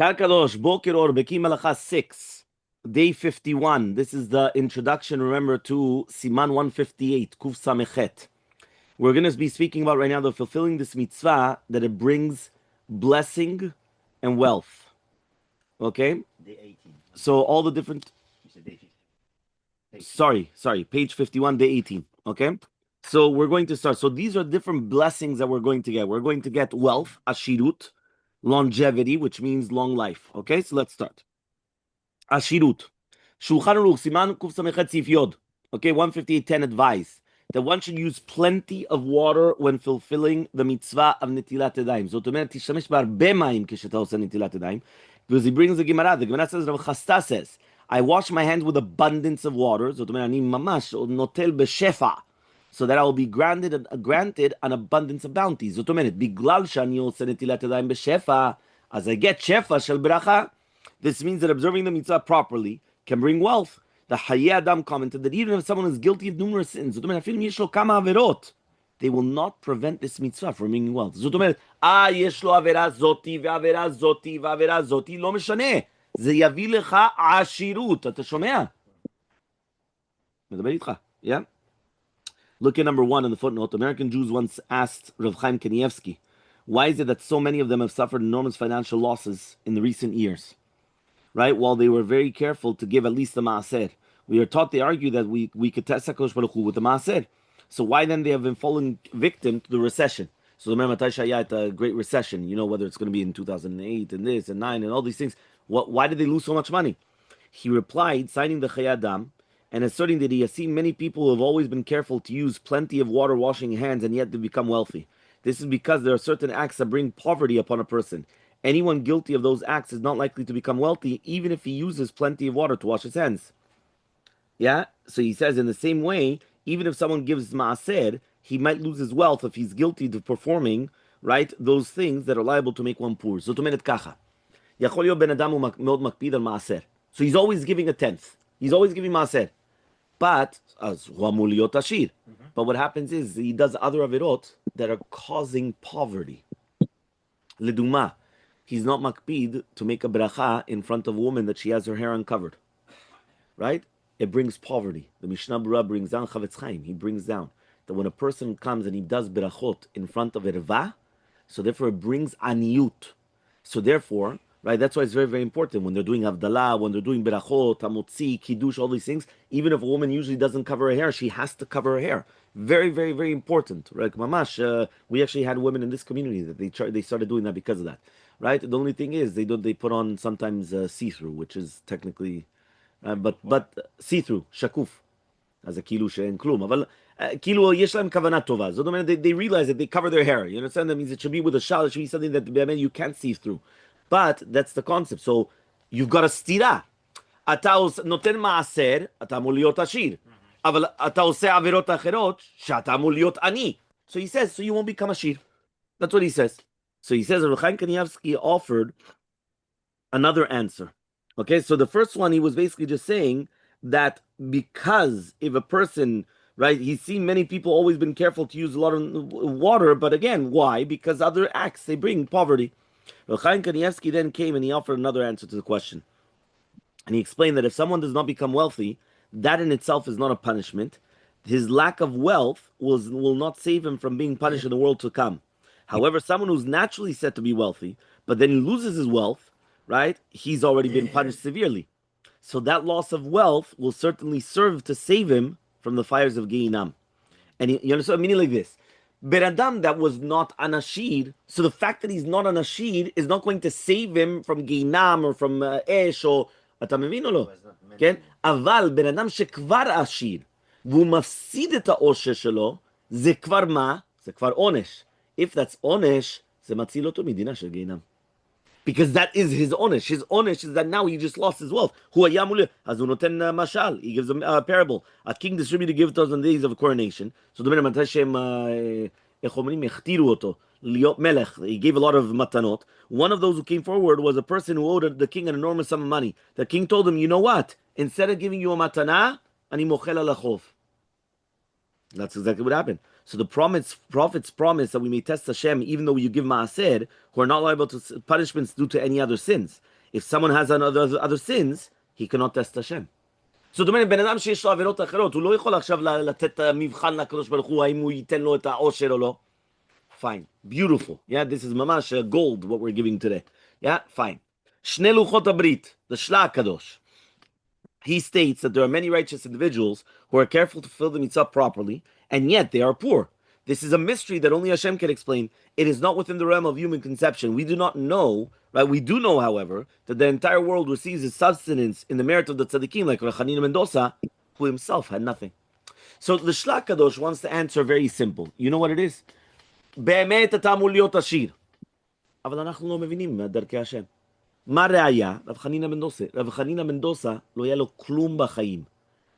Karkadosh, Boker Or, Bekiim Halacha 6, day 51. This is the introduction, remember, to Siman 158, Kuf Samechet. We're going to be speaking about right now the fulfilling this mitzvah that it brings blessing and wealth. Okay? Day 18. So all the different... You said day 15. Sorry, page 51, day 18. Okay? So we're going to start. So these are different blessings that we're going to get. We're going to get wealth, ashirut, longevity, which means long life. Okay, so let's start. Ashirut. Shulchan Aruch, Siman Kuf Samechet Sif Yod. Okay, 158.10 advice that one should use plenty of water when fulfilling the mitzvah of Netillat Yadayim. זאת אומרת, תשתמש בהרבה מים כשאתה עושה נטילת ידיים. Because he brings the Gemara. The Gemara says, Rav Chasta says, I wash my hands with abundance of water. זאת אומרת, אני ממש נוטל בשפע. So that I will be granted an abundance of bounties. זאת אומרת, בגלל שאני עושה נטילת ידיים בשפע, as I get שפע של ברכה, this means that observing the mitzvah properly can bring wealth. The Hayei Adam commented that even if someone is guilty of numerous sins, זאת אומרת, אפילו אם יש לו כמה עבירות, they will not prevent this mitzvah from bringing wealth. זאת אומרת, יש לו עבירה זאתי ועבירה זאתי ועבירה זאתי, לא משנה. זה יביא לך עשירות. אתה שומע? מדבר איתך, yeah? Look at number 1 in the footnote. American Jews once asked Rav Chaim Kanievsky, why is it that so many of them have suffered enormous financial losses in the recent years? Right? While they were very careful to give at least the maaser. We are taught, they argue, that we could test HaKadosh Baruch Hu with the maaser. So why then they have been falling victim to the recession? So remember, the Great Recession, you know, whether it's going to be in 2008 and this and 9 and all these things. Why did they lose so much money? He replied, citing the Hayei Adam, and asserting that he has seen many people who have always been careful to use plenty of water washing hands and yet they become wealthy. This is because there are certain acts that bring poverty upon a person. Anyone guilty of those acts is not likely to become wealthy, even if he uses plenty of water to wash his hands. Yeah? So he says, in the same way, even if someone gives maaser, he might lose his wealth if he's guilty of performing, right, those things that are liable to make one poor. So to menet kacha. יכול להיות בן אדם הוא מאוד מקפיד על maaser. So he's always giving a tenth. He's always giving maaser. But but what happens is he does other avirot that are causing poverty. Leduma, he's not makpid to make a bracha in front of a woman that she has her hair uncovered. Right? It brings poverty. The Mishnah Berurah brings down Chavetz Chaim. He brings down that when a person comes and he does brachot in front of erva, so therefore it brings aniyut. So therefore, right, that's why it's very, very important when they're doing Havdalah, when they're doing Berachot, Hamotzi, Kiddush, all these things. Even if a woman usually doesn't cover her hair, she has to cover her hair. Very, very, very important. Right, Mamash, we actually had women in this community that they started doing that because of that. Right, the only thing is they put on sometimes see-through, which is technically, but see-through, shakuf, as a kilu she'en klum. אבל כאילו יש להם כוונה טובה. זאת אומרת, they realize that they cover their hair. You understand? That means it should be with a shal, it should be something that you can't see through. But that's the concept. So you've got a stira. אתה נותן מעשר, אתה אמור להיות עשיר. אבל אתה עושה עבירות אחרות, שאתה אמור להיות עני. So he says, so you won't become עשיר. That's what he says. So he says, Rav Chaim Kanievsky offered another answer. Okay, so the first one, he was basically just saying that because if a person, right, he's seen many people always been careful to use a lot of water, but again, why? Because other acts, they bring poverty. Rav Chaim Kanievsky then came and he offered another answer to the question. And he explained that if someone does not become wealthy, that in itself is not a punishment. His lack of wealth will not save him from being punished in the world to come. However, someone who's naturally said to be wealthy, but then he loses his wealth, right, he's already been punished severely. So that loss of wealth will certainly serve to save him from the fires of Gehinnom. And you understand, meaning like this. Ben Adam that was not an Ashir, so the fact that he's not an Ashir is not going to save him from Gehinnom or from Esh or... אתה מבין או לא? כן? אבל בן אדם שכבר עשיר, והוא מפסיד את העושר שלו, זה כבר מה? זה כבר עונש. If that's עונש, זה מציל אותו מדינה של גיהינום. Because that is his עונש. His עונש is that now he just lost his wealth. הוא היה מול... אז הוא נותן משל. He gives a parable. A king distributed gifts on the days of coronation. So the מתי שהם, איך אומרים, הכתירו אותו. להיות מלך. He gave a lot of matanot. One of those who came forward was a person who owed the king an enormous sum of money. The king told him, you know what? Instead of giving you a matana, אני מוחל על החוב. That's exactly what happened. So the prophets promise that we may test Hashem even though you give Ma'aseh, who are not liable to punishments due to any other sins. If someone has other sins, he cannot test Hashem. זאת אומרת, בן אדם שיש לו עבירות אחרות, הוא לא יכול עכשיו לתת מבחן לקדוש ברוך הוא, האם הוא ייתן לו את העושר או לא. Fine. Beautiful. Yeah, this is mamash gold, what we're giving today. Yeah, fine. שני לוחות הברית, the Shla Kadosh. He states that there are many righteous individuals who are careful to fulfill the mitzvah properly, and yet they are poor. This is a mystery that only Hashem can explain. It is not within the realm of human conception. We do not know, right? We do know, however, that the entire world receives its sustenance in the merit of the tzaddikim, like Rechanina Mendoza, who himself had nothing. So the Shla Kadosh wants to answer very simple. You know what it is? באמת אתה אמור להיות עשיר. אבל אנחנו לא מבינים דרכי השם. מה ראיה? רב חנינא מנדוסה לא היה לו כלום בחיים.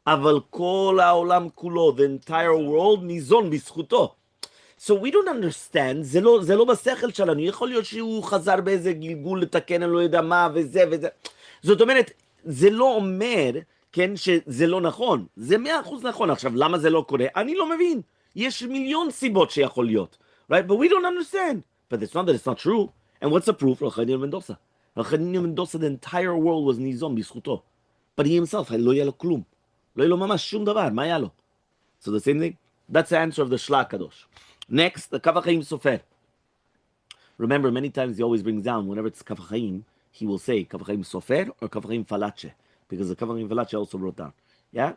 אבל כל העולם כולו, the entire world, ניזון בזכותו. So we don't understand, זה לא בשכל שלנו. יכול להיות שהוא חזר באיזה גלגול לתקן, אני לא יודע מה, וזה. זאת אומרת, זה לא אומר, כן, שזה לא נכון. זה 100% נכון. עכשיו, למה זה לא קורה? אני לא מבין. יש מיליון סיבות שיכול להיות. Right? But we don't understand. But it's not that it's not true. And what's the proof? Rechanina Mendoza. Rechanina Mendoza, the entire world was nizon b'zchuto. But he himself, lo היה לו כלום. לא היה לו ממש שום דבר. מה היה לו? So the same thing. That's the answer of the Shla Kadosh. Next, the Kaf HaChaim Sofer. Remember, many times he always brings down, whenever it's Kaf HaChaim, he will say Kaf HaChaim Sofer or Kaf HaChaim Falache. Because the Kaf HaChaim Falache also wrote down. Yeah?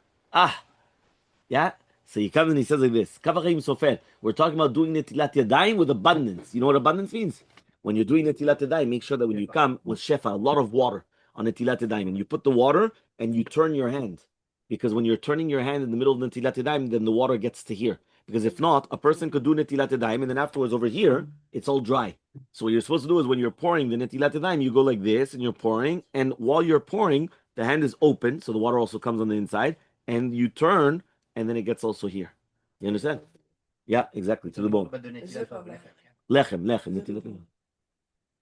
Yeah? So he comes and he says like this, Kaf HaChaim Sofer. We're talking about doing Netillat Yadayim with abundance. You know what abundance means? When you're doing Netillat Yadayim, make sure that when you come with shefa, a lot of water on Netillat Yadayim, and you put the water and you turn your hand. Because when you're turning your hand in the middle of Netillat Yadayim, then the water gets to here. Because if not, a person could do Netillat Yadayim, and then afterwards over here, it's all dry. So what you're supposed to do is when you're pouring the Netillat Yadayim, you go like this, and you're pouring, and while you're pouring, the hand is open, so the water also comes on the inside, and you turn, and then it gets also here. You understand? Yeah, exactly, to the bone. Lechem.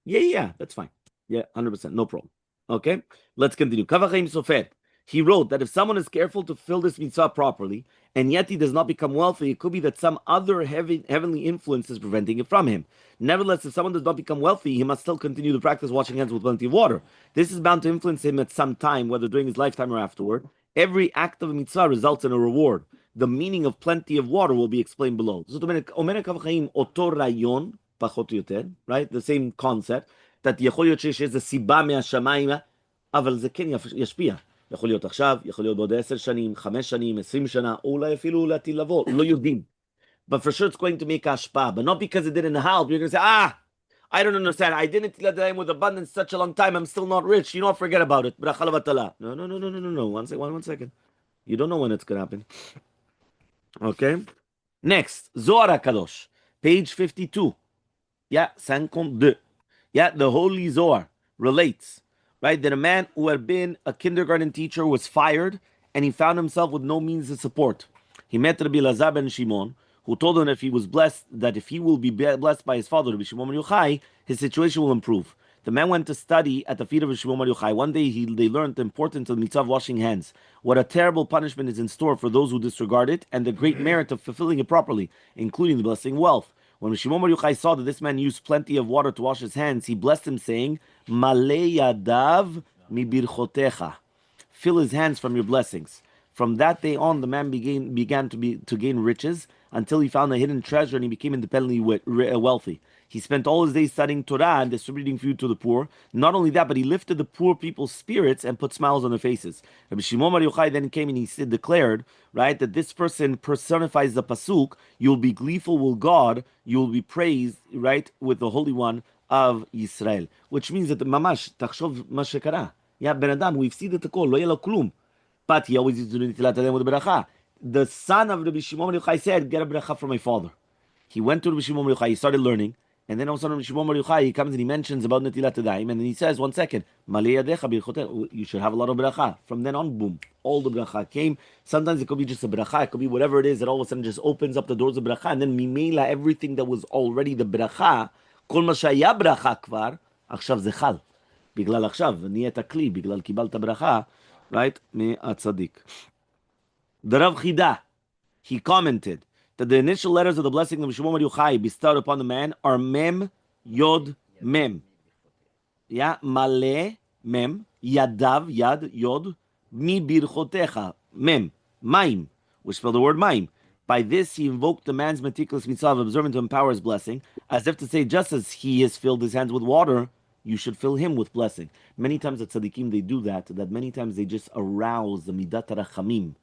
Yeah, that's fine. Yeah, 100%, no problem. Okay, let's continue. Kaf HaChaim Sofer. He wrote that if someone is careful to fill this mitzvah properly, and yet he does not become wealthy, it could be that some other heavenly influence is preventing it from him. Nevertheless, if someone does not become wealthy, he must still continue to practice washing hands with plenty of water. This is bound to influence him at some time, whether during his lifetime or afterward. Every act of a mitzvah results in a reward. The meaning of plenty of water will be explained below. Right? The same concept, that יכול להיות שיש איזו סיבה מהשמיים, אבל זה כן ישפיע. יכול להיות עכשיו, יכול להיות בעוד 10 שנים, 5 שנים, 20 שנה, או אולי אפילו לעתיד לבוא, לא יודעים. But for sure it's going to make השפעה, but not because it didn't help. You're going to say, I don't understand. I didn't let them with abundance such a long time. I'm still not rich. You know, forget about it. Bracha levatala. No. One second. You don't know when it's going to happen. Okay. Next, Zohar HaKadosh, page 52. Yeah, 52. Yeah, the Holy Zohar relates, right, that a man who had been a kindergarten teacher was fired and he found himself with no means of support. He met Rabbi Elazar ben Shimon, who told him if he was blessed, that if he will be blessed by his father, Rabbi Shimon Bar Yochai, his situation will improve. The man went to study at the feet of Rabbi Shimon Bar Yochai. One day they learned the importance of the mitzvah of washing hands. What a terrible punishment is in store for those who disregard it, and the great merit of fulfilling it properly, including the blessing wealth. When Shimon Bar Yochai saw that this man used plenty of water to wash his hands, he blessed him, saying, Malei yadav mi birchotecha. Fill his hands from your blessings. From that day on, the man began to gain riches until he found a hidden treasure and he became independently wealthy. He spent all his days studying Torah and distributing food to the poor. Not only that, but he lifted the poor people's spirits and put smiles on their faces. Rabbi Shimon Bar Yochai then came and he declared, right, that this person personifies the pasuk, you'll be gleeful with God, you'll be praised, right, with the Holy One of Israel. Which means that the mamash, tachshov ma shekara. Yeah, Ben Adam, we've seen it all, lo yelo klum. But he always used to do Netillat Yadayim with bracha. The son of Rabbi Shimon Bar Yochai said, get a bracha from my father. He went to Rabbi Shimon Bar Yochai, he started learning, and then all of a sudden Rabbi Shimon Bar Yochai, he comes and he mentions about Netillat Yadayim, and then he says, 1 second, Malei yadecha birchotecha, you should have a lot of bracha. From then on, boom, all the bracha came. Sometimes it could be just a bracha, it could be whatever it is, that all of a sudden just opens up the doors of bracha, and then mimela, everything that was already the bracha, כל מה שהיה bracha כבר, עכשיו זה חל. בגלל עכשיו, נהיית כלי, בגלל קיבלת ברכה, right? מהצדיק. The Rav Chida, he commented that the initial letters of the blessing of Shemon Yochai bestowed upon the man are Mem, Yod, Mem. Yeah, Male, Mem, Yadav, Yad, Yod, Mi Birchotecha, Mem, Maim, which spell the word Maim. By this, he invoked the man's meticulous mitzvah of observing to empower his blessing, as if to say, just as he has filled his hands with water, you should fill him with blessing. Many times at tzaddikim they do that many times they just arouse the midat rachamim,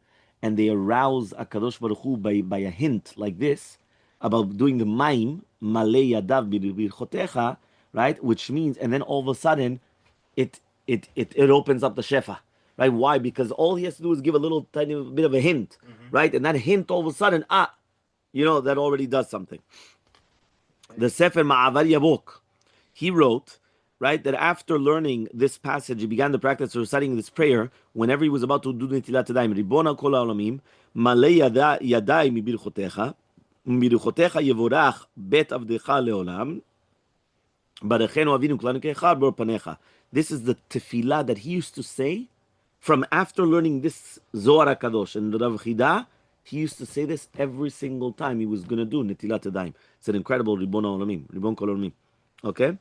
and they arouse Akadosh Baruch Hu by a hint like this about doing the maim, malei yadav birchotecha, right? Which means, and then all of a sudden, it opens up the shefa, right? Why? Because all he has to do is give a little tiny bit of a hint, right? And that hint, all of a sudden, that already does something. The Sefer Ma'avar Yabok, he wrote, right, that after learning this passage, he began the practice of reciting this prayer whenever he was about to do Netillat Yadayim. Ribona kol ha'olamim, malei yadayim birchotecha, birchotecha yevorach bet avdecha leolam, barachenu avinu klanu kecha bor panecha. This is the tefillah that he used to say from after learning this Zohar HaKadosh. And Rav Chida, he used to say this every single time he was going to do Netillat Yadayim. It's an incredible Ribon Olamim, Ribon Kol Olamim. Okay?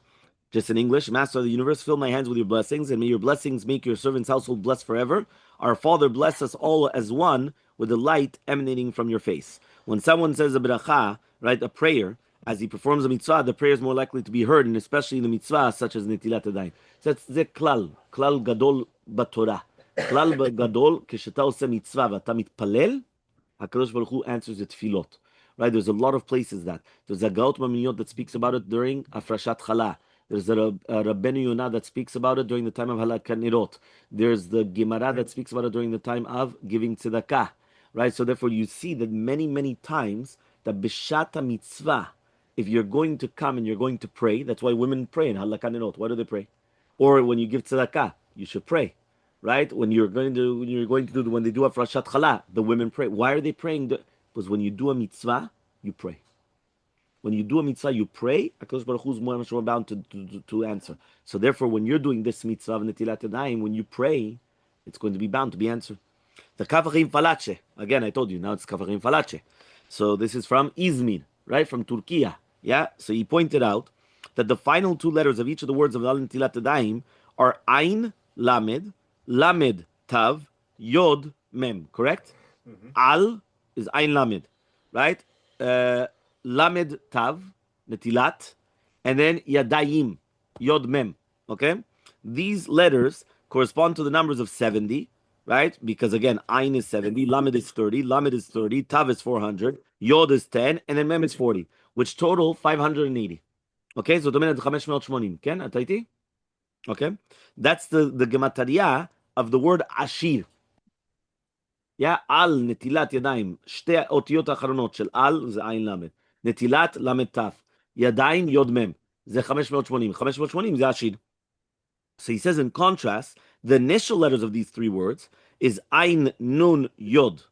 Just in English, Master of the universe, fill my hands with your blessings, and may your blessings make your servant's household blessed forever. Our Father, bless us all as one with the light emanating from your face. When someone says a bracha, right, a prayer, as he performs a mitzvah, the prayer is more likely to be heard, and especially in the mitzvah such as Netillat Yadayim. So that's the klal gadol b'Torah. Klal gadol, כשאתה עושה מצווה ואתה מתפלל, HaKadosh Baruch Hu answers the tefillot. Right? There's a lot of places that. There's a Gaot Maminot that speaks about it during Afrashat Chala. There's a Rabbeinu Yonah that speaks about it during the time of Halakat Nirot. There's the Gemara that speaks about it during the time of giving tzedakah. Right? So therefore you see that many, many times that B'shat mitzvah, if you're going to come and you're going to pray, that's why women pray in Halakat Nirot. Why do they pray? Or when you give tzedakah, you should pray. Right? When they do Afrashat Chala, the women pray. Why are they praying? Because when you do a mitzvah, you pray. When you do a mitzvah, you pray. HaKadosh Baruch Hu is more bound to answer. So therefore, when you're doing this mitzvah of Netillat Yadayim, when you pray, it's going to be bound to be answered. The Kavarim Falache. Again, I told you, now it's Kavarim Falache. So this is from Izmir, right? From Turkey. Yeah? So he pointed out that the final two letters of each of the words of Netillat Yadayim are Ain, Lamed, Lamed, Tav, Yod, Mem. Correct? Al is Ain Lamed, right? Lamed Tav, Netilat, and then Yadayim, Yod Mem. Okay? These letters correspond to the numbers of 70, right? Because again, Ain is 70, Lamed is 30, Lamed is 30, Tav is 400, Yod is 10, and then Mem is 40, which total 580. Okay? So, 580. Ken, אתה איתי? Okay? That's the gematria of the word Ashir. Yeah, Al Netilat Yadayim. שתי האותיות האחרונות של Al זה עין למד. נטילת למד תף. ידיים יוד מם. זה 580. 580 זה Ashir. So he says in contrast, the initial letters of these three words is Ain Nun Yod.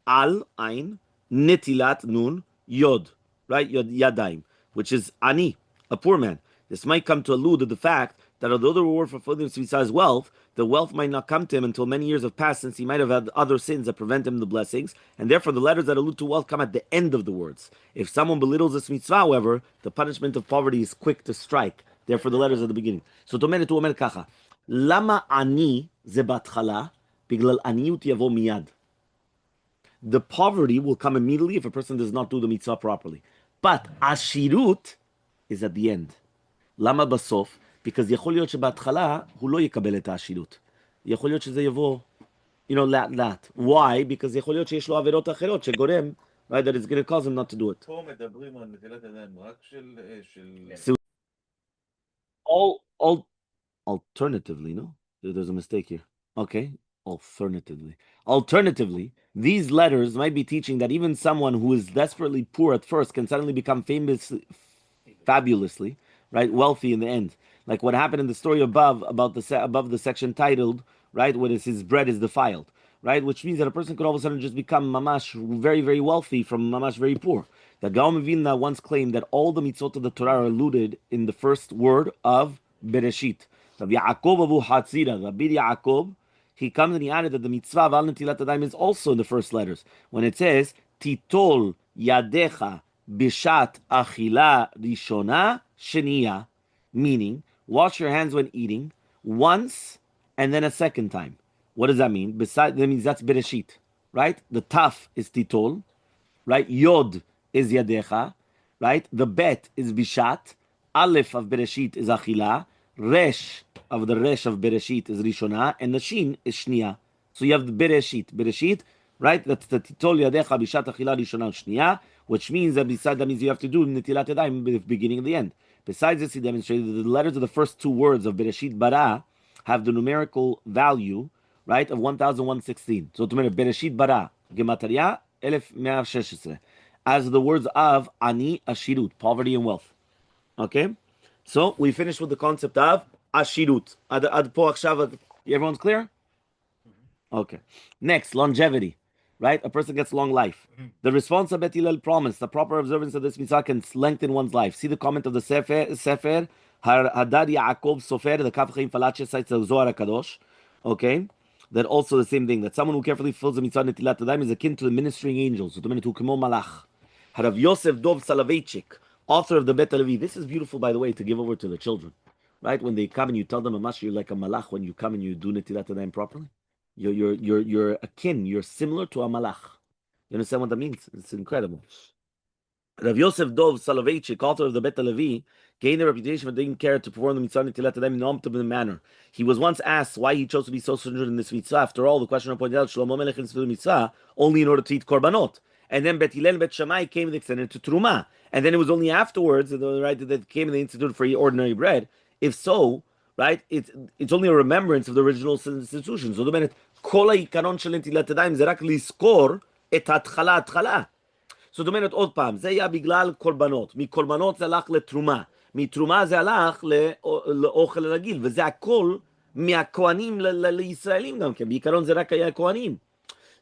Al Ain Netilat Nun Yod. Right? Yod Yadayim. Which is Ani, a poor man. This might come to allude to the fact that although the reward for fulfilling his wealth, the wealth might not come to him until many years have passed, since he might have had other sins that prevent him the blessings, and therefore the letters that allude to wealth come at the end of the words. If someone belittles this mitzvah, however, the punishment of poverty is quick to strike. Therefore the letters at the beginning. So Tomenet הוא אומר ככה, למה אני זה בהתחלה? בגלל עניות יבוא מיד. The poverty will come immediately if a person does not do the mitzvah properly. But ashirut is at the end. למה בסוף? Because יכול להיות שבהתחלה הוא לא יקבל את העשירות. יכול להיות שזה יבוא, לאט. Why? Because יכול להיות שיש לו עבירות אחרות שגורם, right, that it's going to cause him not to do it. פה מדברים על נטילת ידיים רק של... Alternatively, no? There's a mistake here. Okay. Alternatively, these letters might be teaching that even someone who is desperately poor at first can suddenly become fabulously, right, wealthy in the end. Like what happened in the story above, about above the section titled, right, when his bread is defiled, right, which means that a person could all of a sudden just become mamash very, very wealthy from mamash very poor. The Gaon Vilna once claimed that all the mitzvot of the Torah are alluded in the first word of Bereshit. Rabbi Yaakov Abu Hatzira, Rabbi Yaakov, he comes and he added that the mitzvah of Al Netilat Yadayim is also in the first letters. When it says, Titol yadecha bishat achila rishona sheniya, meaning wash your hands when eating once and then a second time. What does that mean? Besides, that means that's bereshit, right? The taf is titol, right? Yod is yadecha, right? The bet is bishat. Aleph of bereshit is achila. Resh of the resh of bereshit is rishona, and the shin is shniya. So you have the bereshit, right? That's the titol yadecha bishat achila rishona shniya, which means that besides that means you have to do netilat yadayim the beginning and the end. Besides this, he demonstrated that the letters of the first two words of bereshit bara have the numerical value, right, of 1116. So to mean bereshit bara gematria 1116, as the words of ani ashirut, poverty and wealth. Okay, so we finished with the concept of ashirut. Everyone's clear? Okay. Next, longevity. Right? A person gets long life. The response of Bet Hillel promise, the proper observance of this mitzvah can lengthen one's life. See the comment of the Sefer Hadar Yaakov Sofer, the Kaf Chaim Falache cites the Zohar HaKadosh. Okay? That also the same thing, that someone who carefully fulfills the mitzvah Netilat Yadayim is akin to the ministering angels. So the minute who kimo malach. Harav Yosef Dov Soloveitchik, author of the Bet Levi. This is beautiful, by the way, to give over to the children. Right? When they come and you tell them, Amash, you're like a malach when you come and you do Netilat Yadayim properly. You're akin. You're similar to a malach. You understand what that means? It's incredible. Rav Yosef Dov Soloveitchik, author of the Bet Levi, gained a reputation for taking care to perform the mitzvah Netilat Yadayim in an optimal manner. He was once asked why he chose to be so stringent in this mitzvah. After all, the questioner pointed out Shlomo Melech in the mitzvah only in order to eat korbanot. And then Bet Hillel and Bet Shammai came and extended to truma. And then it was only afterwards, right, that came and they instituted for ordinary bread. If so, right, it's only a remembrance of the original institution. So the minute כל העיקרון של נטילת ידיים זה רק לזכור את ההתחלה. זאת אומרת, עוד פעם, זה היה בגלל קורבנות. מקורבנות זה הלך לתרומה. מתרומה זה הלך לאוכל רגיל, וזה הכל מהכהנים לישראלים גם כן. בעיקרון זה רק היה הכהנים.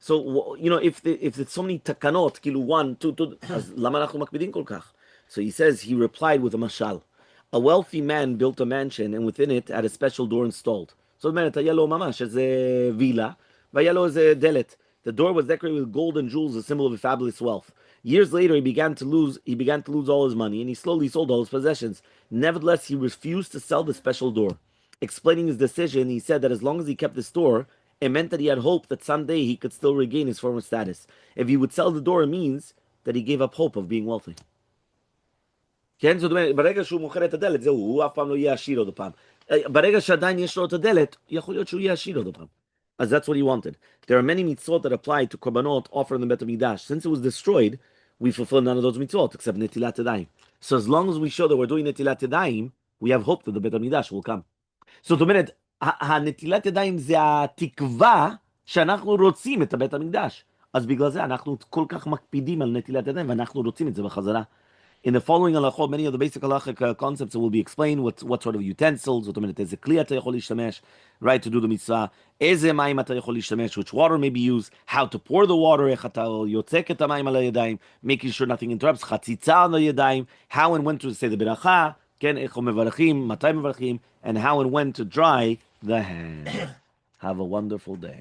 So, you know, if it's so many תקנות, כאילו 1, 2, אז למה אנחנו מקפידים כל כך? So he says, he replied with a mashal. A wealthy man built a mansion, and within it had a special door installed. זאת אומרת, היה לו ממש איזה וילה, והיה לו איזה דלת. The door was decorated with gold and jewels, a symbol of fabulous wealth. Years later, he began to lose all his money, and he slowly sold all his possessions. Nevertheless, he refused to sell the special door. Explaining his decision, he said that as long as he kept this door, it meant that he had hope that someday he could still regain his former status. If he would sell the door, it means that he gave up hope of being wealthy. כן, זאת אומרת, ברגע שהוא מוכר את הדלת, זהו, הוא אף פעם לא יהיה עשיר עוד פעם. ברגע שעדיין יש לו את הדלת, יכול להיות שהוא יהיה עשיר עוד פעם. As that's what he wanted. There are many mitzvot that apply to korbanot offered in the Bet HaMikdash. Since it was destroyed, we fulfill none of those mitzvot except Netilat Yadayim. So as long as we show that we're doing Netilat Yadayim, we have hope that the Bet HaMikdash will come. So זאת אומרת, הנטילת ידיים זה התקווה שאנחנו רוצים את הבית המקדש. אז בגלל זה אנחנו כל כך מקפידים על נטילת ידיים ואנחנו רוצים את זה בחזרה. In the following halachot, many of the basic halachic concepts will be explained. What sort of utensils, זאת אומרת, איזה כלי אתה יכול להשתמש, right, to do the mitzvah, איזה מים אתה יכול להשתמש, which water may be used, how to pour the water, איך אתה יוצק את המים על הידיים, making sure nothing interrupts, חציצה על הידיים, how and when to say the bracha, כן, איך מברכים, מתי מברכים, and how and when to dry the hand. Have a wonderful day.